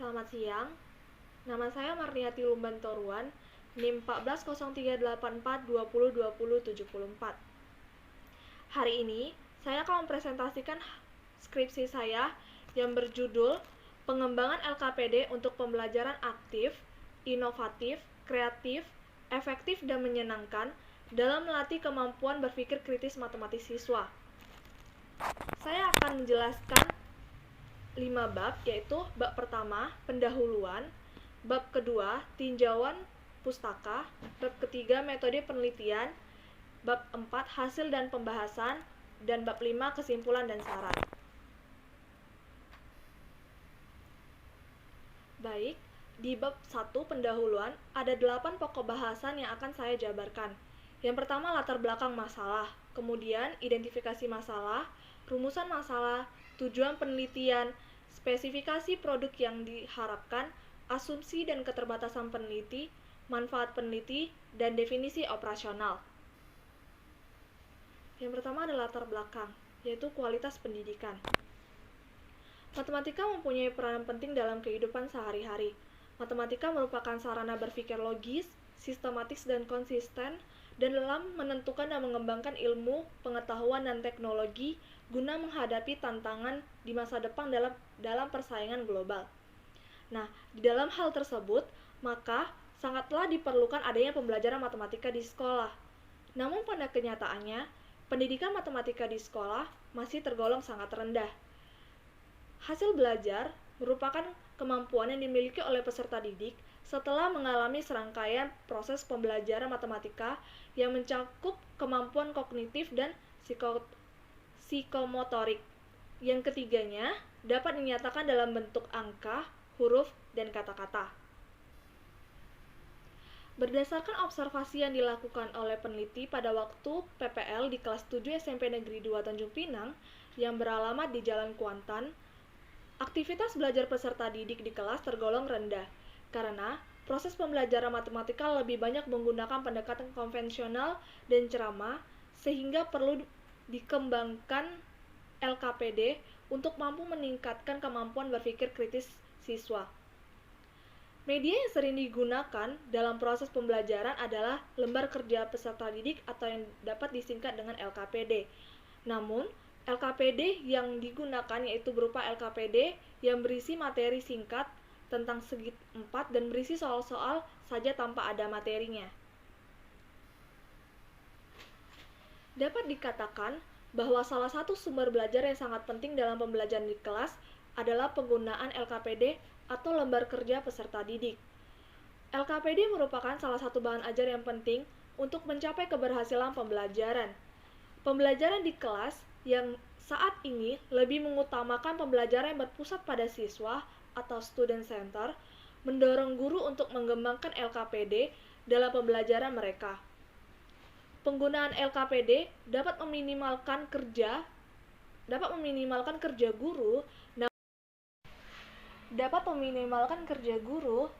Selamat siang, nama saya Marniati Lumban Toruan, NIM 140384202074. Hari ini, saya akan mempresentasikan skripsi saya yang berjudul Pengembangan LKPD untuk Pembelajaran Aktif, Inovatif, Kreatif, Efektif, dan Menyenangkan dalam melatih kemampuan berpikir kritis matematis siswa. Saya akan menjelaskan 5 bab, yaitu bab pertama, pendahuluan, bab kedua, tinjauan pustaka, bab ketiga, metode penelitian, bab 4, hasil dan pembahasan, dan bab 5, kesimpulan dan saran. Baik, di bab 1, pendahuluan, ada 8 pokok bahasan yang akan saya jabarkan. Yang pertama, latar belakang masalah, kemudian identifikasi masalah, rumusan masalah, tujuan penelitian, spesifikasi produk yang diharapkan, asumsi dan keterbatasan peneliti, manfaat peneliti, dan definisi operasional. Yang pertama adalah latar belakang, yaitu kualitas pendidikan. Matematika mempunyai peranan penting dalam kehidupan sehari-hari. Matematika merupakan sarana berpikir logis, sistematis, dan konsisten, dan dalam menentukan dan mengembangkan ilmu, pengetahuan, dan teknologi guna menghadapi tantangan di masa depan dalam persaingan global. Nah, di dalam hal tersebut, maka sangatlah diperlukan adanya pembelajaran matematika di sekolah. Namun pada kenyataannya, pendidikan matematika di sekolah masih tergolong sangat rendah. Hasil belajar merupakan kemampuan yang dimiliki oleh peserta didik setelah mengalami serangkaian proses pembelajaran matematika yang mencakup kemampuan kognitif dan psikomotorik. Yang ketiganya dapat dinyatakan dalam bentuk angka, huruf, dan kata-kata. Berdasarkan observasi yang dilakukan oleh peneliti pada waktu PPL di kelas 7 SMP Negeri 2 Tanjung Pinang yang beralamat di Jalan Kuantan, aktivitas belajar peserta didik di kelas tergolong rendah, karena proses pembelajaran matematika lebih banyak menggunakan pendekatan konvensional dan ceramah, sehingga perlu dikembangkan LKPD untuk mampu meningkatkan kemampuan berpikir kritis siswa. Media yang sering digunakan dalam proses pembelajaran adalah lembar kerja peserta didik atau yang dapat disingkat dengan LKPD. Namun, LKPD yang digunakan yaitu berupa LKPD yang berisi materi singkat tentang segi 4 dan berisi soal-soal saja tanpa ada materinya. Dapat dikatakan bahwa salah satu sumber belajar yang sangat penting dalam pembelajaran di kelas adalah penggunaan LKPD atau lembar kerja peserta didik. LKPD merupakan salah satu bahan ajar yang penting untuk mencapai keberhasilan pembelajaran. Pembelajaran di kelas yang saat ini lebih mengutamakan pembelajaran yang berpusat pada siswa atau student center, mendorong guru untuk mengembangkan LKPD dalam pembelajaran mereka. Penggunaan LKPD dapat meminimalkan kerja guru,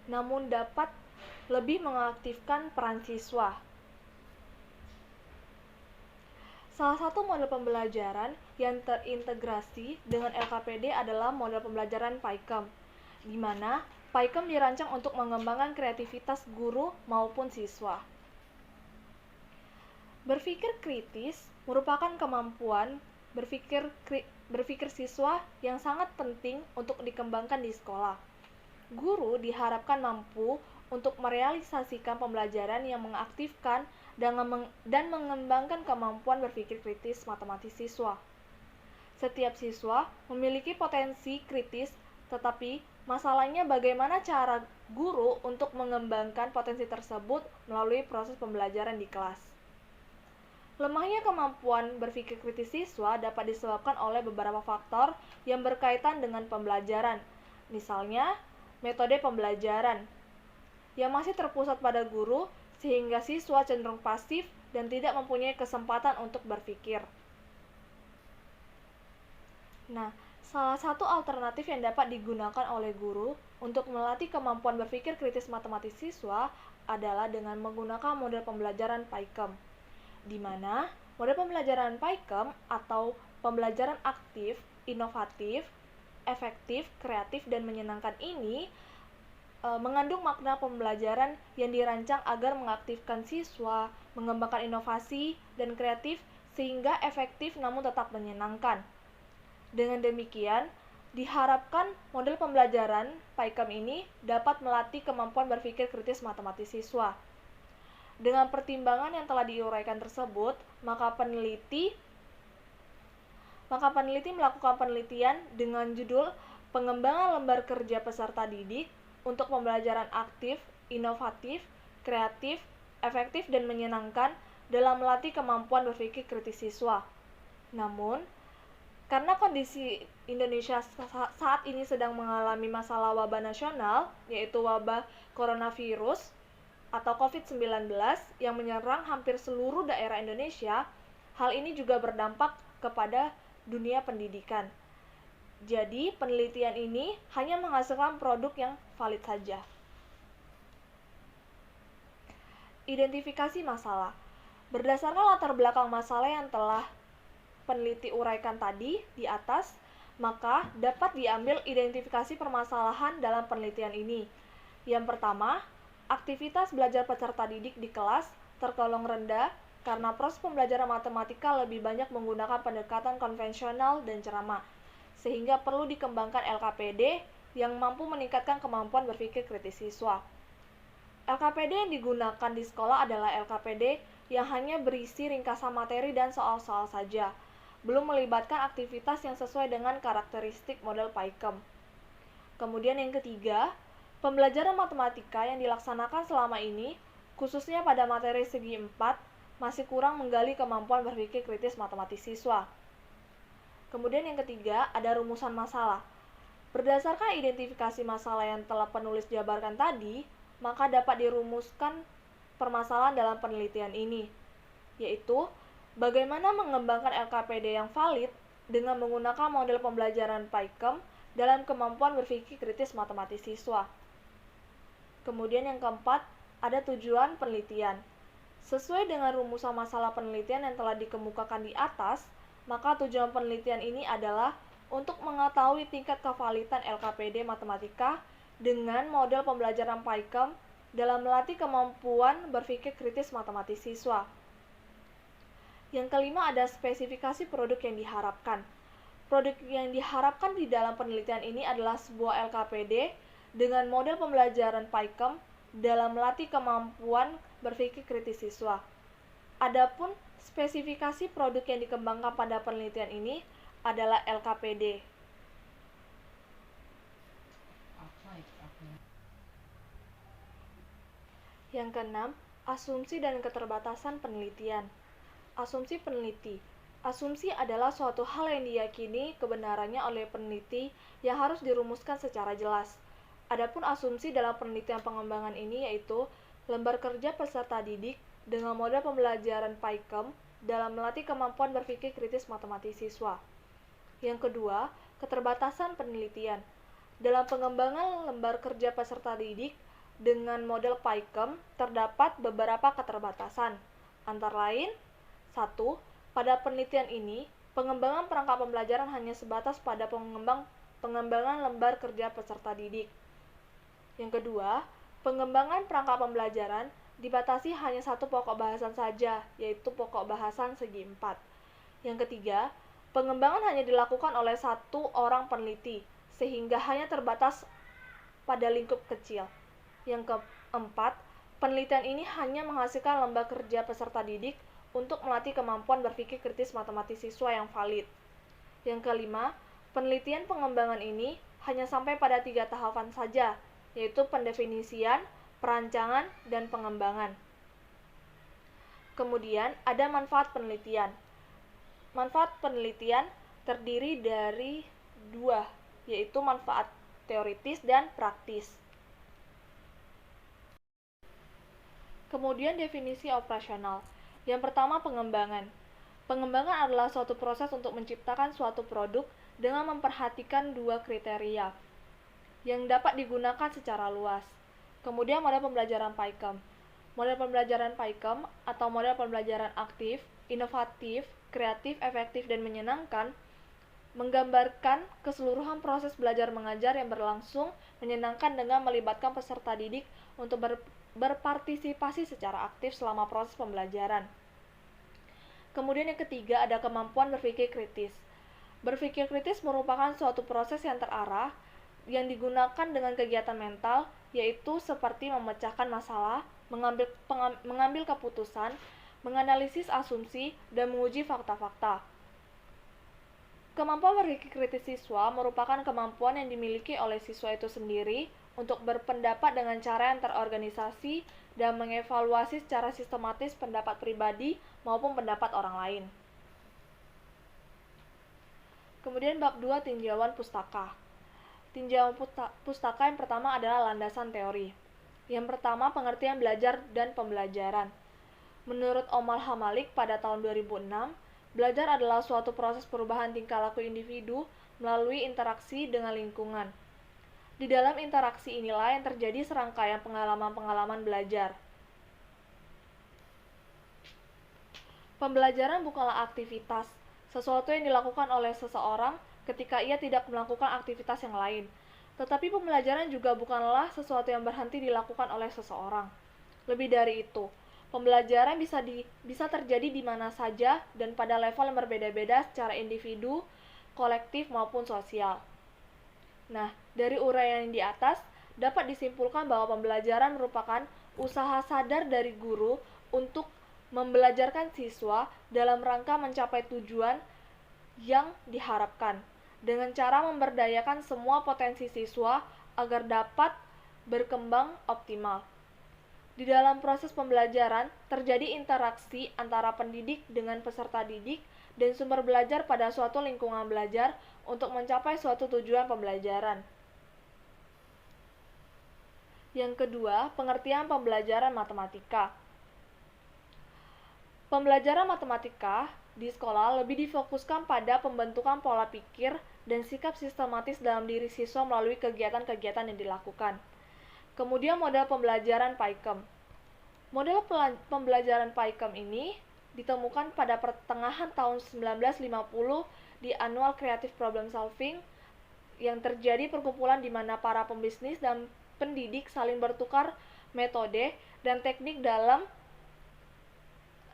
namun dapat lebih mengaktifkan peran siswa. Salah satu model pembelajaran yang terintegrasi dengan LKPD adalah model pembelajaran PAIKEM, di mana PAIKEM dirancang untuk mengembangkan kreativitas guru maupun siswa. Berpikir kritis merupakan kemampuan berpikir siswa yang sangat penting untuk dikembangkan di sekolah. Guru diharapkan mampu untuk merealisasikan pembelajaran yang mengaktifkan dan mengembangkan kemampuan berpikir kritis matematis siswa. Setiap siswa memiliki potensi kritis, tetapi masalahnya bagaimana cara guru untuk mengembangkan potensi tersebut melalui proses pembelajaran di kelas. Lemahnya kemampuan berpikir kritis siswa dapat disebabkan oleh beberapa faktor yang berkaitan dengan pembelajaran, misalnya metode pembelajaran yang masih terpusat pada guru sehingga siswa cenderung pasif dan tidak mempunyai kesempatan untuk berpikir. Nah, salah satu alternatif yang dapat digunakan oleh guru untuk melatih kemampuan berpikir kritis matematis siswa adalah dengan menggunakan model pembelajaran PAIKEM, di mana model pembelajaran PAIKEM atau pembelajaran aktif, inovatif, efektif, kreatif, dan menyenangkan ini mengandung makna pembelajaran yang dirancang agar mengaktifkan siswa, mengembangkan inovasi dan kreatif sehingga efektif namun tetap menyenangkan. Dengan demikian, diharapkan model pembelajaran PAIKM ini dapat melatih kemampuan berpikir kritis matematis siswa. Dengan pertimbangan yang telah diuraikan tersebut, maka peneliti melakukan penelitian dengan judul Pengembangan Lembar Kerja Peserta Didik untuk Pembelajaran Aktif, Inovatif, Kreatif, Efektif, dan Menyenangkan dalam melatih kemampuan berpikir kritis siswa. Namun, karena kondisi Indonesia saat ini sedang mengalami masalah wabah nasional, yaitu wabah coronavirus atau COVID-19 yang menyerang hampir seluruh daerah Indonesia, hal ini juga berdampak kepada dunia pendidikan. Jadi, penelitian ini hanya menghasilkan produk yang valid saja. Identifikasi masalah. Berdasarkan latar belakang masalah yang telah peneliti uraikan tadi di atas, maka dapat diambil identifikasi permasalahan dalam penelitian ini. Yang pertama, aktivitas belajar peserta didik di kelas tergolong rendah karena proses pembelajaran matematika lebih banyak menggunakan pendekatan konvensional dan ceramah, sehingga perlu dikembangkan LKPD yang mampu meningkatkan kemampuan berpikir kritis siswa. LKPD yang digunakan di sekolah adalah LKPD yang hanya berisi ringkasan materi dan soal-soal saja, belum melibatkan aktivitas yang sesuai dengan karakteristik model PAIKM. Kemudian yang ketiga, pembelajaran matematika yang dilaksanakan selama ini, khususnya pada materi segi 4, masih kurang menggali kemampuan berpikir kritis matematis siswa. Kemudian yang ketiga, ada rumusan masalah. Berdasarkan identifikasi masalah yang telah penulis jabarkan tadi, maka dapat dirumuskan permasalahan dalam penelitian ini, yaitu bagaimana mengembangkan LKPD yang valid dengan menggunakan model pembelajaran PAIKM dalam kemampuan berpikir kritis matematis siswa. Kemudian yang keempat, ada tujuan penelitian. Sesuai dengan rumusan masalah penelitian yang telah dikemukakan di atas, maka tujuan penelitian ini adalah untuk mengetahui tingkat kevalitan LKPD matematika dengan model pembelajaran PAIKM dalam melatih kemampuan berpikir kritis matematis siswa. Yang kelima, ada spesifikasi produk yang diharapkan. Produk yang diharapkan di dalam penelitian ini adalah sebuah LKPD dengan model pembelajaran PAIKM dalam melatih kemampuan berpikir kritis siswa. Adapun spesifikasi produk yang dikembangkan pada penelitian ini adalah LKPD. Yang keenam, asumsi dan keterbatasan penelitian. Asumsi peneliti. Asumsi adalah suatu hal yang diyakini kebenarannya oleh peneliti yang harus dirumuskan secara jelas. Adapun asumsi dalam penelitian pengembangan ini yaitu lembar kerja peserta didik dengan model pembelajaran PAIKM dalam melatih kemampuan berpikir kritis matematis siswa. Yang kedua, keterbatasan penelitian. Dalam pengembangan lembar kerja peserta didik dengan model PAIKM terdapat beberapa keterbatasan. Antara lain, 1. Pada penelitian ini, pengembangan perangkat pembelajaran hanya sebatas pada pengembangan lembar kerja peserta didik. Yang kedua, pengembangan perangkat pembelajaran dibatasi hanya satu pokok bahasan saja, yaitu pokok bahasan segi 4. Yang ketiga, pengembangan hanya dilakukan oleh satu orang peneliti, sehingga hanya terbatas pada lingkup kecil. Yang keempat, penelitian ini hanya menghasilkan lembar kerja peserta didik untuk melatih kemampuan berpikir kritis matematis siswa yang valid. Yang kelima, penelitian pengembangan ini hanya sampai pada 3 tahapan saja, yaitu pendefinisian, perancangan, dan pengembangan. Kemudian, ada manfaat penelitian. Manfaat penelitian terdiri dari 2, yaitu manfaat teoritis dan praktis. Kemudian definisi operasional. Yang pertama, pengembangan. Pengembangan adalah suatu proses untuk menciptakan suatu produk dengan memperhatikan 2 kriteria yang dapat digunakan secara luas. Kemudian model pembelajaran PAIKM. Model pembelajaran PAIKM atau model pembelajaran aktif, inovatif, kreatif, efektif, dan menyenangkan menggambarkan keseluruhan proses belajar mengajar yang berlangsung menyenangkan dengan melibatkan peserta didik untuk berpartisipasi secara aktif selama proses pembelajaran. Kemudian yang ketiga ada kemampuan berpikir kritis. Berpikir kritis merupakan suatu proses yang terarah yang digunakan dengan kegiatan mental, yaitu seperti memecahkan masalah, mengambil keputusan, menganalisis asumsi, dan menguji fakta-fakta. Kemampuan berpikir kritis siswa merupakan kemampuan yang dimiliki oleh siswa itu sendiri untuk berpendapat dengan cara yang terorganisasi dan mengevaluasi secara sistematis pendapat pribadi maupun pendapat orang lain. Kemudian bab 2 tinjauan pustaka. Tinjauan pustaka yang pertama adalah landasan teori. Yang pertama, pengertian belajar dan pembelajaran. Menurut Omal Hamalik pada tahun 2006, belajar adalah suatu proses perubahan tingkah laku individu melalui interaksi dengan lingkungan. Di dalam interaksi inilah yang terjadi serangkaian pengalaman-pengalaman belajar. Pembelajaran bukanlah aktivitas, sesuatu yang dilakukan oleh seseorang ketika ia tidak melakukan aktivitas yang lain. Tetapi pembelajaran juga bukanlah sesuatu yang berhenti dilakukan oleh seseorang. Lebih dari itu, pembelajaran bisa terjadi di mana saja dan pada level yang berbeda-beda secara individu, kolektif maupun sosial. Nah, dari uraian yang di atas, dapat disimpulkan bahwa pembelajaran merupakan usaha sadar dari guru untuk membelajarkan siswa dalam rangka mencapai tujuan yang diharapkan, dengan cara memberdayakan semua potensi siswa agar dapat berkembang optimal. Di dalam proses pembelajaran, terjadi interaksi antara pendidik dengan peserta didik dan sumber belajar pada suatu lingkungan belajar untuk mencapai suatu tujuan pembelajaran. Yang kedua, pengertian pembelajaran matematika. Pembelajaran matematika di sekolah lebih difokuskan pada pembentukan pola pikir dan sikap sistematis dalam diri siswa melalui kegiatan-kegiatan yang dilakukan. Kemudian model pembelajaran Paikem. Model pembelajaran Paikem ini ditemukan pada pertengahan tahun 1950 di Annual Creative Problem Solving yang terjadi perkumpulan di mana para pembisnis dan pendidik saling bertukar metode dan teknik dalam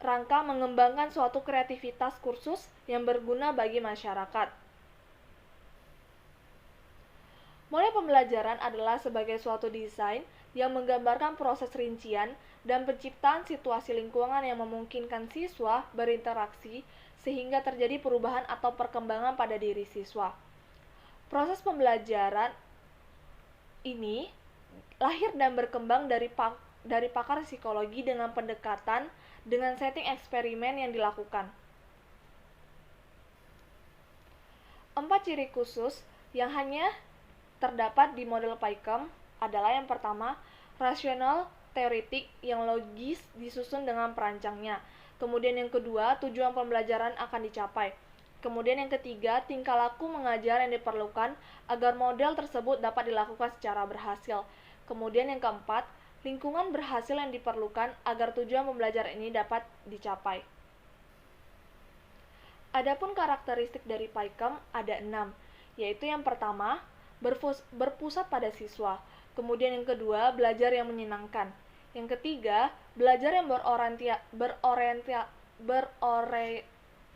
rangka mengembangkan suatu kreativitas kursus yang berguna bagi masyarakat. Model pembelajaran adalah sebagai suatu desain yang menggambarkan proses rincian dan penciptaan situasi lingkungan yang memungkinkan siswa berinteraksi sehingga terjadi perubahan atau perkembangan pada diri siswa. Proses pembelajaran ini lahir dan berkembang dari pakar psikologi dengan pendekatan dengan setting eksperimen yang dilakukan. 4 ciri khusus yang hanya terdapat di model Paikem adalah yang pertama, rasional teoretik yang logis disusun dengan perancangnya. Kemudian yang kedua, tujuan pembelajaran akan dicapai. Kemudian yang ketiga, tingkah laku mengajar yang diperlukan agar model tersebut dapat dilakukan secara berhasil. Kemudian yang keempat, lingkungan berhasil yang diperlukan agar tujuan pembelajaran ini dapat dicapai. Adapun karakteristik dari Paikem ada 6, yaitu yang pertama, berpusat pada siswa. Kemudian yang kedua, belajar yang menyenangkan. Yang ketiga, belajar yang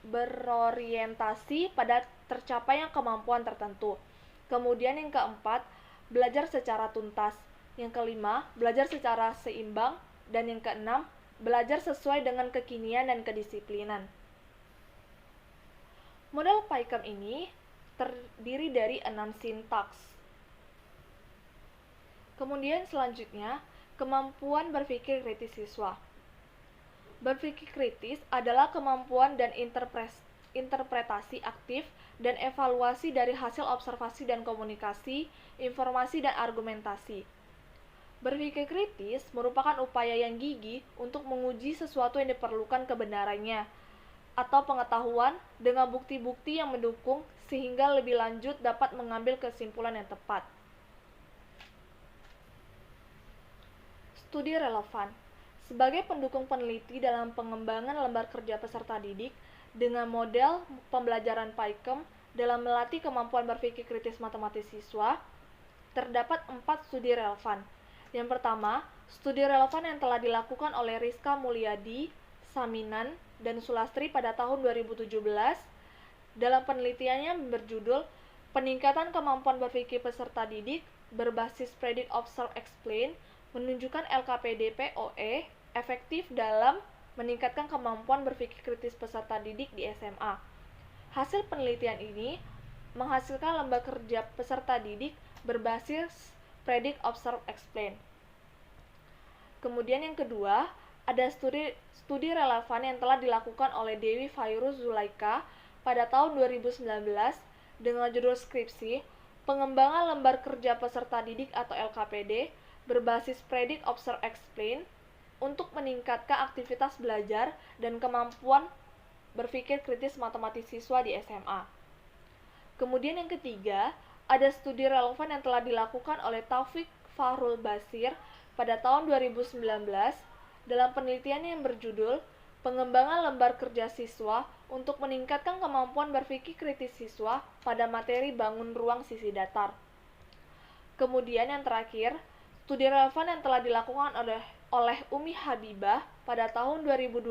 berorientasi pada tercapainya kemampuan tertentu. Kemudian yang keempat, belajar secara tuntas. Yang kelima, belajar secara seimbang. Dan yang keenam, belajar sesuai dengan kekinian dan kedisiplinan. Model Paikem ini terdiri dari 6 sintaks. Kemudian selanjutnya, kemampuan berpikir kritis siswa. Berpikir kritis adalah kemampuan dan interpretasi aktif dan evaluasi dari hasil observasi dan komunikasi, informasi dan argumentasi. Berpikir kritis merupakan upaya yang gigih untuk menguji sesuatu yang diperlukan kebenarannya atau pengetahuan dengan bukti-bukti yang mendukung sehingga lebih lanjut dapat mengambil kesimpulan yang tepat. Studi relevan. Sebagai pendukung peneliti dalam pengembangan lembar kerja peserta didik dengan model pembelajaran Paikem Dalam melatih kemampuan berpikir kritis matematis siswa, terdapat 4 studi relevan. Yang pertama, studi relevan yang telah dilakukan oleh Rizka Mulyadi, Saminan, dan Sulastri pada tahun 2017 dalam penelitiannya berjudul Peningkatan Kemampuan Berpikir Peserta Didik berbasis Predict, Observe, Explain menunjukkan LKPD POE efektif dalam meningkatkan kemampuan berpikir kritis peserta didik di SMA. Hasil penelitian ini menghasilkan lembar kerja peserta didik berbasis Predict, Observe, Explain. Kemudian yang kedua, ada studi relevan yang telah dilakukan oleh Dewi Fairuz Zulaika pada tahun 2019 dengan judul skripsi Pengembangan Lembar Kerja Peserta Didik atau LKPD berbasis Predict, Observe, Explain untuk meningkatkan aktivitas belajar dan kemampuan berpikir kritis matematis siswa di SMA. Kemudian yang ketiga, ada studi relevan yang telah dilakukan oleh Taufik Fahrul Basir pada tahun 2019 dalam penelitian yang berjudul Pengembangan Lembar Kerja Siswa untuk meningkatkan kemampuan berpikir kritis siswa pada materi bangun ruang sisi datar. Kemudian yang terakhir, studi relevan yang telah dilakukan oleh Umi Habibah pada tahun 2012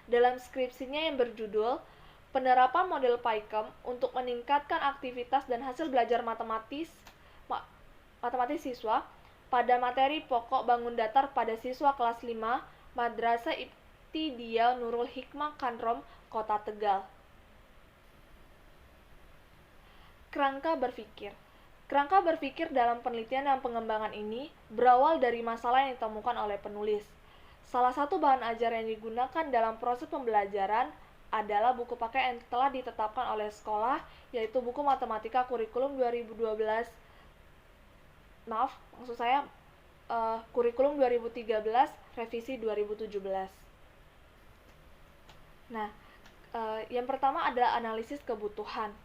dalam skripsinya yang berjudul Penerapan Model PAIKEM untuk meningkatkan aktivitas dan hasil belajar matematis siswa pada materi pokok bangun datar pada siswa kelas 5 Madrasah Ibtidaiyah Nurul Hikmah Kanrom, Kota Tegal. Kerangka berpikir. Kerangka berpikir dalam penelitian dan pengembangan ini berawal dari masalah yang ditemukan oleh penulis. Salah satu bahan ajar yang digunakan dalam proses pembelajaran adalah buku pakai yang telah ditetapkan oleh sekolah, yaitu buku Matematika Kurikulum 2012. Kurikulum 2013, revisi 2017. Nah, yang pertama adalah analisis kebutuhan.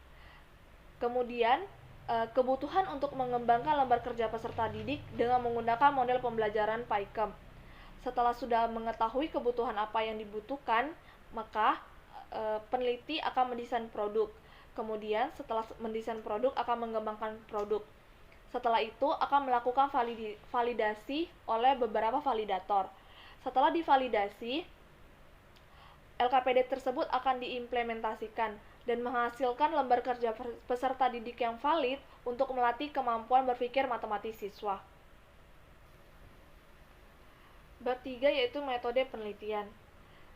Kemudian, kebutuhan untuk mengembangkan lembar kerja peserta didik dengan menggunakan model pembelajaran PAIKEM. Setelah sudah mengetahui kebutuhan apa yang dibutuhkan, maka peneliti akan mendesain produk. Kemudian setelah mendesain produk akan mengembangkan produk. Setelah itu akan melakukan validasi oleh beberapa validator. Setelah divalidasi, LKPD tersebut akan diimplementasikan dan menghasilkan lembar kerja peserta didik yang valid untuk melatih kemampuan berpikir matematis siswa. Bab 3 yaitu metode penelitian.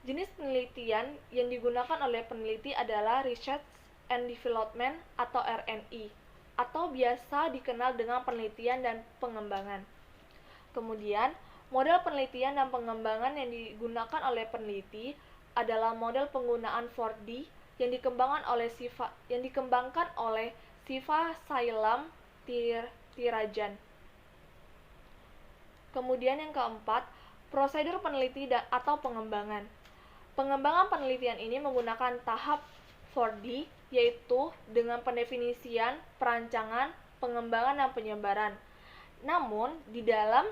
Jenis penelitian yang digunakan oleh peneliti adalah Research and Development atau RNI, atau biasa dikenal dengan penelitian dan pengembangan. Kemudian, model penelitian dan pengembangan yang digunakan oleh peneliti adalah model penggunaan 4D yang dikembangkan oleh Siva Sailam Tirajan. Kemudian yang keempat, prosedur peneliti atau pengembangan. Pengembangan penelitian ini menggunakan tahap 4D, yaitu dengan pendefinisian, perancangan, pengembangan, dan penyebaran. Namun, di dalam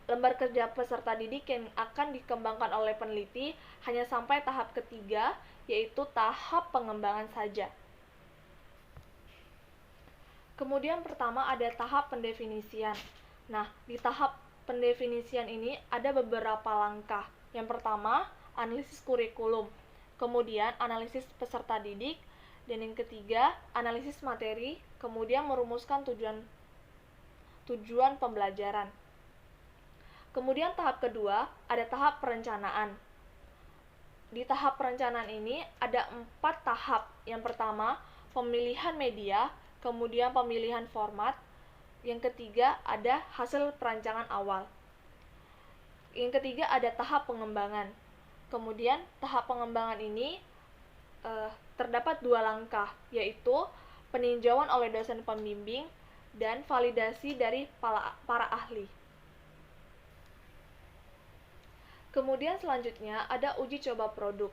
lembar kerja peserta didik yang akan dikembangkan oleh peneliti hanya sampai tahap ketiga, yaitu tahap pengembangan saja. Kemudian pertama ada tahap pendefinisian. Nah, di tahap pendefinisian ini ada beberapa langkah. Yang pertama, analisis kurikulum. Kemudian, analisis peserta didik. Dan yang ketiga, analisis materi. Kemudian, merumuskan tujuan pembelajaran. Kemudian, tahap kedua, ada tahap perencanaan. Di tahap perencanaan ini ada 4 tahap. Yang pertama, pemilihan media. Kemudian, pemilihan format. Yang ketiga, ada hasil perancangan awal. Yang ketiga, ada tahap pengembangan. Kemudian, tahap pengembangan ini terdapat 2 langkah, yaitu peninjauan oleh dosen pembimbing dan validasi dari para ahli. Kemudian selanjutnya ada uji coba produk.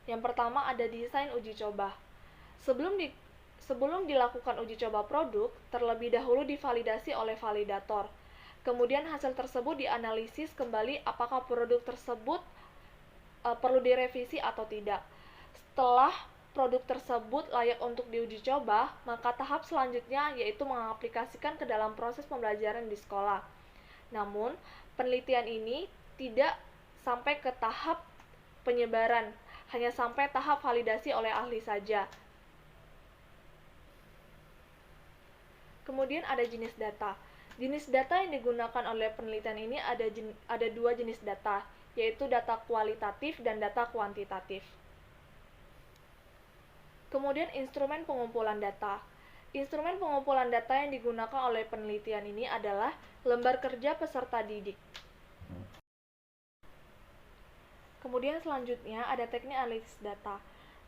Yang pertama ada desain uji coba. Sebelum dilakukan uji coba produk, terlebih dahulu divalidasi oleh validator. Kemudian hasil tersebut dianalisis kembali apakah produk tersebut perlu direvisi atau tidak. Setelah produk tersebut layak untuk diuji coba, maka tahap selanjutnya yaitu mengaplikasikan ke dalam proses pembelajaran di sekolah. Namun, penelitian ini tidak sampai ke tahap penyebaran, hanya sampai tahap validasi oleh ahli saja. Kemudian ada jenis data. Jenis data yang digunakan oleh penelitian ini ada dua jenis data, yaitu data kualitatif dan data kuantitatif. Kemudian instrumen pengumpulan data. Instrumen pengumpulan data yang digunakan oleh penelitian ini adalah lembar kerja peserta didik. Kemudian selanjutnya ada teknik analisis data.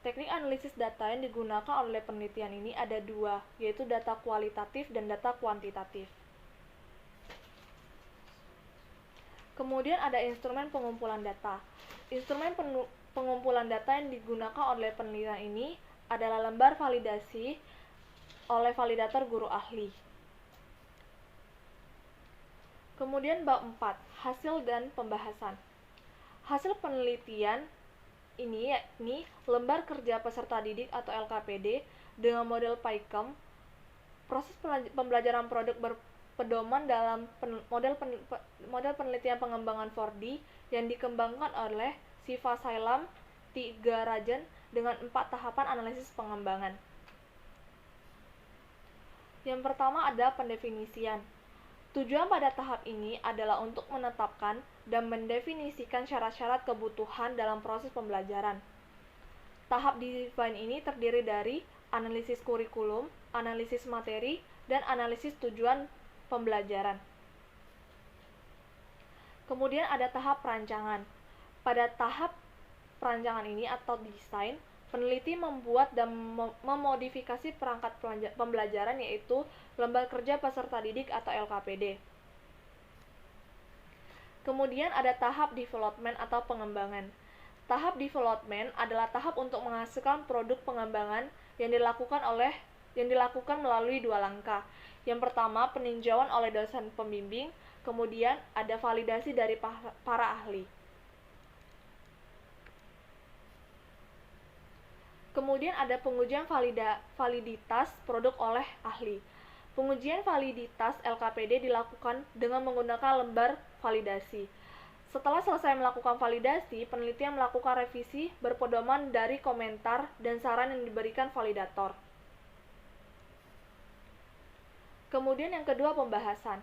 Teknik analisis data yang digunakan oleh penelitian ini ada dua, yaitu data kualitatif dan data kuantitatif. Kemudian ada instrumen pengumpulan data. Instrumen pengumpulan data yang digunakan oleh penelitian ini adalah lembar validasi oleh validator guru ahli. Kemudian bab 4, hasil dan pembahasan. Hasil penelitian ini yakni lembar kerja peserta didik atau LKPD dengan model PAICM, proses pembelajaran produk berpedoman dalam model penelitian pengembangan 4D yang dikembangkan oleh Siva Sailam Thiagarajan dengan 4 tahapan analisis pengembangan. Yang pertama ada pendefinisian. Tujuan pada tahap ini adalah untuk menetapkan dan mendefinisikan syarat-syarat kebutuhan dalam proses pembelajaran. Tahap define ini terdiri dari analisis kurikulum, analisis materi, dan analisis tujuan pembelajaran. Kemudian ada tahap perancangan. Pada tahap perancangan ini atau desain, peneliti membuat dan memodifikasi perangkat pembelajaran yaitu lembar kerja peserta didik atau LKPD. Kemudian ada tahap development atau pengembangan. Tahap development adalah tahap untuk menghasilkan produk pengembangan yang dilakukan melalui 2 langkah. Yang pertama, peninjauan oleh dosen pembimbing, kemudian ada validasi dari para ahli. Kemudian ada pengujian validitas produk oleh ahli. Pengujian validitas LKPD dilakukan dengan menggunakan lembar validasi. Setelah selesai melakukan validasi, penelitian melakukan revisi berpedoman dari komentar dan saran yang diberikan validator. Kemudian yang kedua, pembahasan.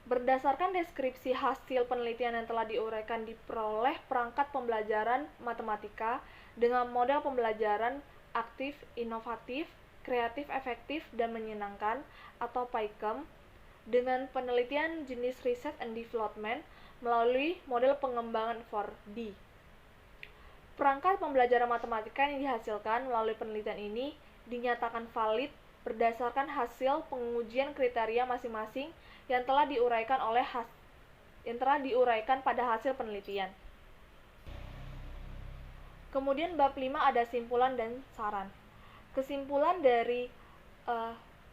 Berdasarkan deskripsi hasil penelitian yang telah diuraikan diperoleh perangkat pembelajaran matematika dengan model pembelajaran aktif, inovatif, kreatif, efektif, dan menyenangkan atau PAICM dengan penelitian jenis Research and Development melalui model pengembangan 4D. Perangkat pembelajaran matematika yang dihasilkan melalui penelitian ini dinyatakan valid berdasarkan hasil pengujian kriteria masing-masing yang telah diuraikan pada hasil penelitian. Kemudian bab 5 ada simpulan dan saran. Kesimpulan dari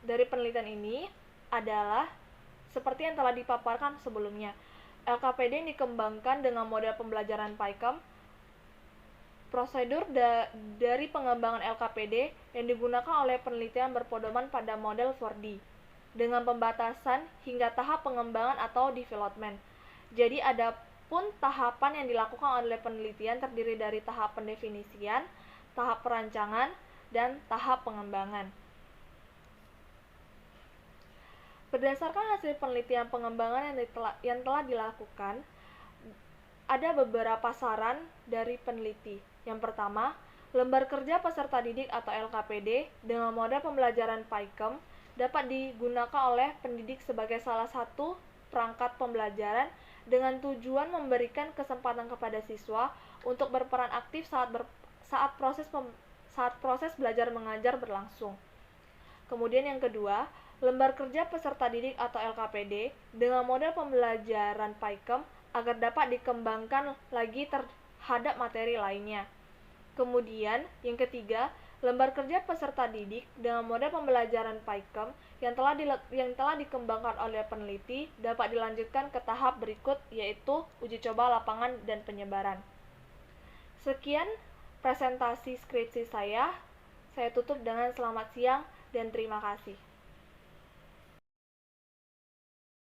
penelitian ini adalah seperti yang telah dipaparkan sebelumnya. LKPD yang dikembangkan dengan model pembelajaran PAICM. Prosedur dari pengembangan LKPD yang digunakan oleh penelitian berpedoman pada model 4D dengan pembatasan hingga tahap pengembangan atau development. Jadi ada pun tahapan yang dilakukan oleh penelitian terdiri dari tahap pendefinisian, tahap perancangan, dan tahap pengembangan. Berdasarkan hasil penelitian pengembangan yang telah dilakukan, ada beberapa saran dari peneliti. Yang pertama, lembar kerja peserta didik atau LKPD dengan model pembelajaran PAICM dapat digunakan oleh pendidik sebagai salah satu perangkat pembelajaran dengan tujuan memberikan kesempatan kepada siswa untuk berperan aktif saat proses belajar mengajar berlangsung. Kemudian yang kedua, lembar kerja peserta didik atau LKPD dengan model pembelajaran PAICM agar dapat dikembangkan lagi terhadap materi lainnya. Kemudian yang ketiga, lembar kerja peserta didik dengan model pembelajaran PAICM yang telah dikembangkan oleh peneliti dapat dilanjutkan ke tahap berikut yaitu uji coba lapangan dan penyebaran. Sekian presentasi skripsi saya. Saya tutup dengan selamat siang dan terima kasih.